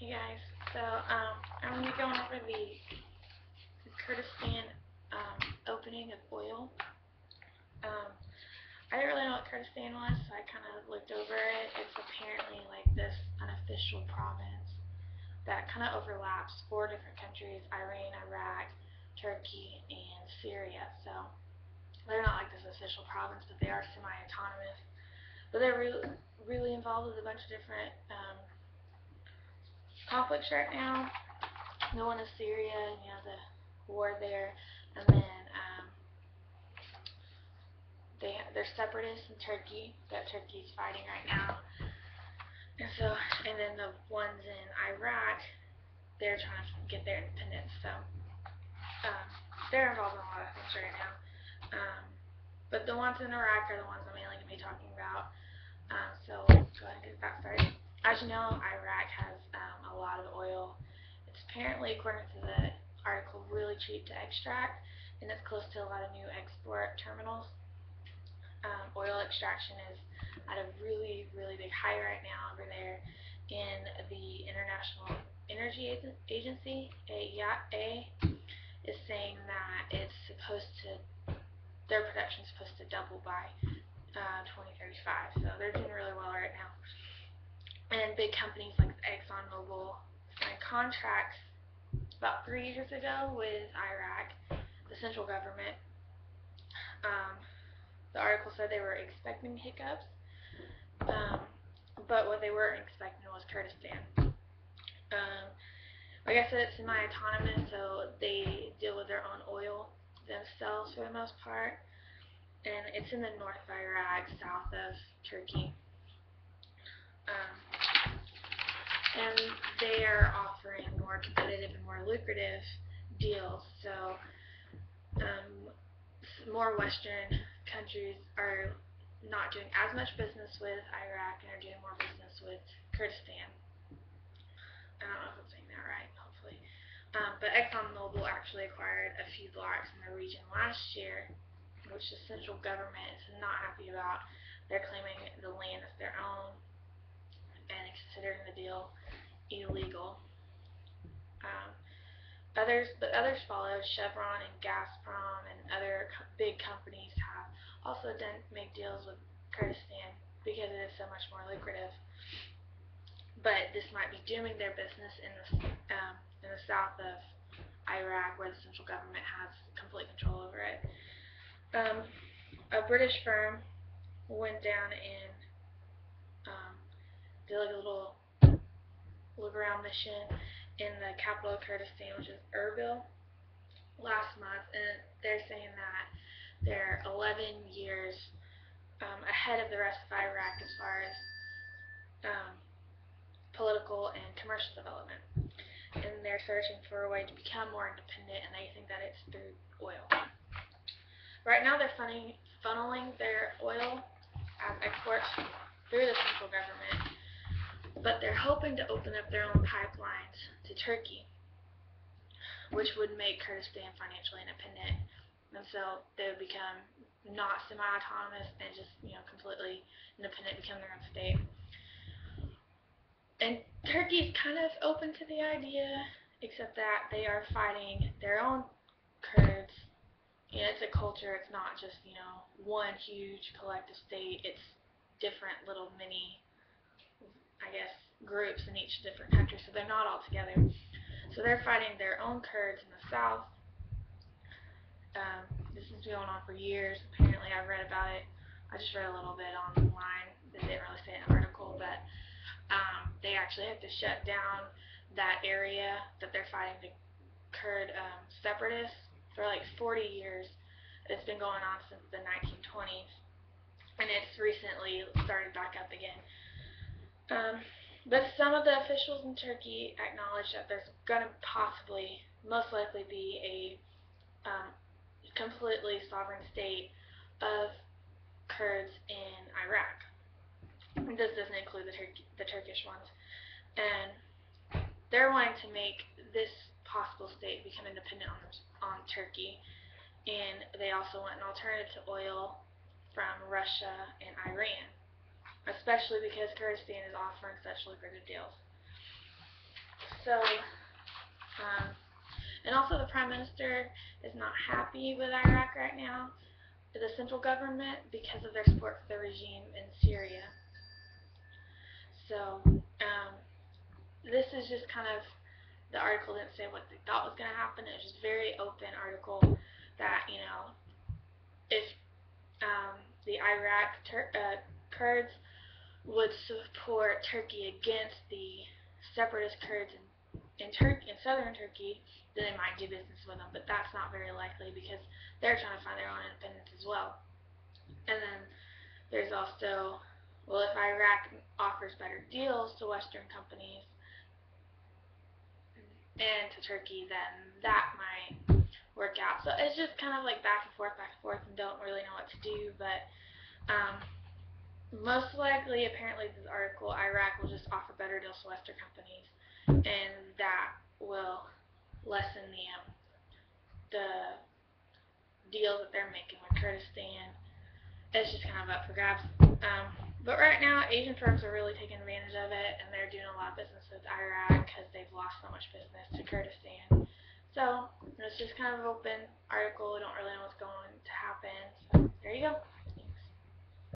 Hey guys, I'm going to be going over the Kurdistan opening of oil. Um, I didn't really know what Kurdistan was, so I kind of looked over it. It's apparently like this unofficial province that kind of overlaps four different countries: Iran, Iraq, Turkey, and Syria. So they're not like this official province, but they are semi-autonomous. But they're really involved with a bunch of different conflicts right now. The one is Syria, the war there, and then they're separatists in Turkey that Turkey's fighting right now, and then the ones in Iraq, they're trying to get their independence. So they're involved in a lot of things right now. But the ones in Iraq are the ones I'm mainly going to be talking about. So go ahead and get that started. As you know, Iraq has a lot of oil. It's apparently, according to the article, really cheap to extract, and it's close to a lot of new export terminals. Oil extraction is at a really big high right now over there, and the International Energy Agency, AEA, is saying that their production is supposed to double by 2035. So they're doing really well right now. And big companies like ExxonMobil signed contracts about 3 years ago with Iraq, the central government. The article said they were expecting hiccups, but what they weren't expecting was Kurdistan. Like I said, it's semi-autonomous, so they deal with their own oil themselves for the most part, and it's in the north of Iraq, south of Turkey. And they are offering more competitive and more lucrative deals. So more Western countries are not doing as much business with Iraq and are doing more business with Kurdistan. I don't know if I'm saying that right, hopefully. But ExxonMobil actually acquired a few blocks in the region last year, which the central government is not happy about. They're claiming the land is their own and considering the deal illegal. Others followed. Chevron and Gazprom and other big companies have also made deals with Kurdistan because it is so much more lucrative. But this might be dooming their business in the south of Iraq, where the central government has complete control over it. A British firm went down and did like a little look-around mission in the capital of Kurdistan, which is Erbil, last month, and they're saying that they're 11 years ahead of the rest of Iraq as far as political and commercial development, and they're searching for a way to become more independent, and they think that it's through oil. Right now they're funneling their oil as exports through the central government, but they're hoping to open up their own pipelines to Turkey, which would make Kurdistan financially independent, and so they would become not semi-autonomous and just completely independent, become their own state. And Turkey's kind of open to the idea, except that they are fighting their own Kurds. It's a culture. It's not just one huge collective state. It's different little mini, I guess, groups in each different country, so they're not all together. So they're fighting their own Kurds in the south. This has been going on for years. Apparently, I've read about it. I just read a little bit online. They didn't really say it in an article, but they actually have to shut down that area that they're fighting the Kurd separatists for like 40 years. It's been going on since the 1920s, and it's recently started back up again. But some of the officials in Turkey acknowledge that there's going to most likely be a completely sovereign state of Kurds in Iraq. This doesn't include the Turkish ones. And they're wanting to make this possible state become independent on Turkey. And they also want an alternative to oil from Russia and Iran, especially because Kurdistan is offering such lucrative deals. So, and also the Prime Minister is not happy with Iraq right now, the central government, because of their support for the regime in Syria. So, this is just kind of, the article didn't say what they thought was going to happen. It was just a very open article that, if the Kurds would support Turkey against the separatist Kurds in southern Turkey, then they might do business with them. But that's not very likely because they're trying to find their own independence as well. And then there's also, well, if Iraq offers better deals to Western companies and to Turkey, then that might work out. So it's just kind of like back and forth, and don't really know what to do. But most likely, apparently, this article, Iraq will just offer better deals to Western companies, and that will lessen the deal that they're making with Kurdistan. It's just kind of up for grabs. But right now, Asian firms are really taking advantage of it, and they're doing a lot of business with Iraq because they've lost so much business to Kurdistan. So it's just kind of an open article. We don't really know what's going to happen. So there you go.